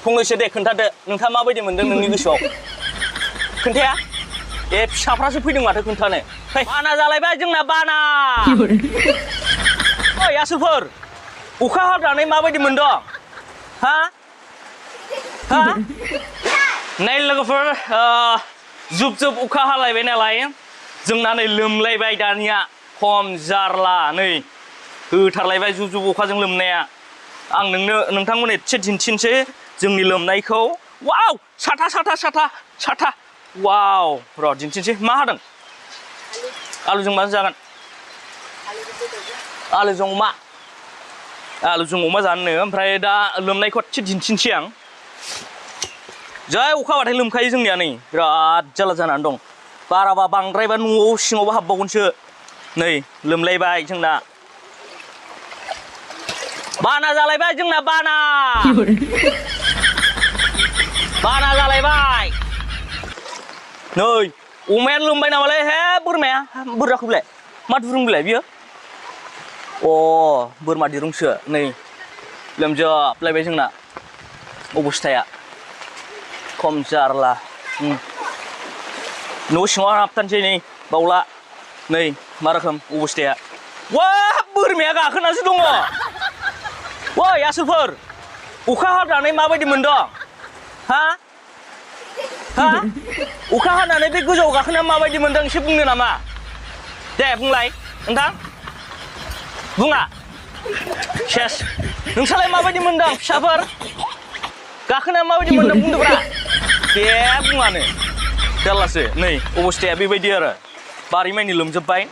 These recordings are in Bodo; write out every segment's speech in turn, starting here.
फंनैसो दे खोन्थादो नोंथाङा माबायदि मोनदों नोंनि गोसोआव खोन्थाया ए फिसाफ्रासो फैदों माथो खोन्थानो बाना जालायबाय जोंना बाना ओइ आसोलफोर अखा हानानै माबायदि मोनदों हा हा नै लोगोफोर जुब जुब अखा हालायबाय नालाय जोंना नै लोमलायबाय दानिया खम जारला नै होथारलायबाय जुब जुब अखाजों लोमनाया आं नोंथांमोन एसे दिन्थिनोसै जोंनि लोमनायखौ वाव साथा साथा साथा साथा वाव र' दिन्थिनोसै मा हादों आलुजों माजों जागोन आलुजों अमा जानो ओमफ्राय दा लोमनायखौ एसे दिन्थिनोसै आं जै अखा हाबाथाय लोमखायो जोंनिया नै बिराद जारला जानानै दं बाराबा बांद्रायबा न'आव सिङावबो हाबबावगोनसो नै लोमलायबाय जोंना बाना जालायबाय जोंना बाना जालायबाय नै अमायानो लोमबाय नामालै हे बोरमाया बोरमाखौलाय मा दुरुं बिलाय बियो अ बोरमा दिरुंसो नै लोमजोबलायबाय जोंना अबस्थाया खम जारला न' सिङाव हाबथारनोसै नै बावला नै मा रोखोम अबस्थाया वा बोरमाया गाखोनासो दङ ओइ आसोलफोर अखा हानानै माबायदि मोनदों हा हा अखा हानानै बे गोजौआव गाखोनाया माबायदि मोनदों एसे बुंनो नामा दे बुंलाय नोंथां बुङा सेस नोंसालाय माबायदि मोनदों फिसाफोर गाखोनाया माबायदि मोनदों बुंदोब्रा दे बुङानो जारलासो नै अबस्थाया बेबायदि आरो बारि मानि लोमजोब्बाय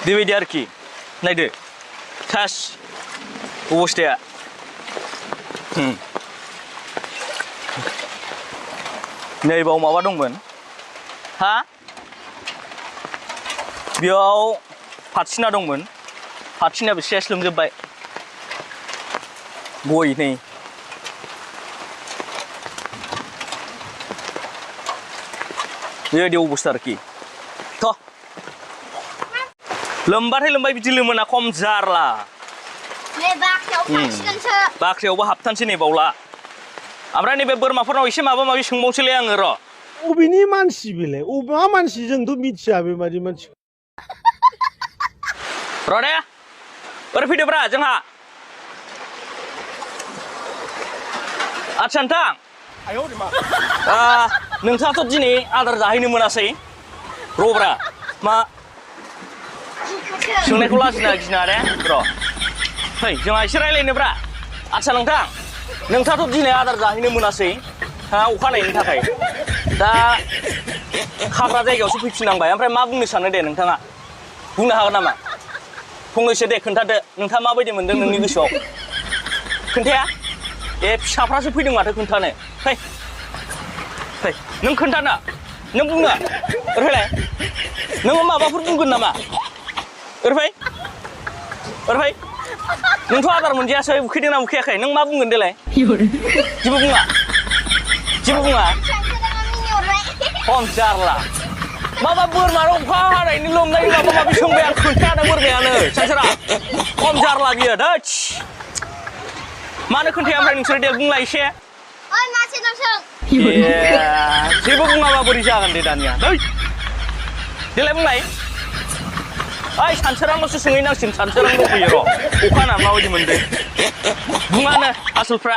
बेबायदि आरोखि नायदो सेस अबस्थाया नैबाव माबा दंमोन हा बेयाव फाथिना दंमोन फाथिनायाबो सेस लोमजोब्बाय गय नै बेबायदि अबस्था आरोखि थ' लोमबाथाय लोमबाय बिदि लोमोना खम जारला बाख्रियावबो हाबथानसै नै बावला ओमफ्राय नैबे बोरमाफोरनाव एसे माबा माबि सोंबावसैलै आङो र' अबेनि मानसि बेलाय मा मानसि जोंथ' मिथिया बेबादि मानसि र' दे ओरै फैदोब्रा जोंहा आदसा नोंथां नोंथाङाथ' दिनै आदार जाहैनो मोनासै र'ब्रा मा सोंनायखौ लाजिना गिना दे र' फै जोंहा एसे रायलायनोब्रा आदसा नोंथां नोंथाङाथ' दिनै आदार जाहैनो मोनासै हा अखा हानायनि थाखाय दा हाग्रा जायगायावसो फैफिननांबाय ओमफ्राय मा बुंनो सानो दे नोंथाङा बुंनो हागोन नामा फंनैसो दे खोन्थादो नोंथाङा माबायदि मोनदों नोंनि गोसोआव खोन्थाया ए फिसाफ्रासो फैदों माथो खोन्थानो फै नों खोन्थाना नों बुङो ओरैलाय नोङो माबाफोर बुंगोन नामा ओरैफाय नोंथ' आदार मोनजायासै उखैदोंना उखैयाखै नों मा बुंगोन देलाय जेबो बुङा खम जारला माबा बोरमा अखा हानायनि लोमनायनि माबा माबि सोंबाय आं खोन्थायानो बोरमायानो सानसेरा खम जारला बियो दैस मानो खोन्थाया ओमफ्राय नोंसोर दे बुंलाय एसे जेबो बुङाबा बोरै जागोन दे दानिया दै देलाय बुंलाय ओइ सानसोरांल'सो सोंहैनांसिगोन सानसोरां दंफैयो र' अखा हानानै माबायदि मोनदों बुङानो आसोलफ्रा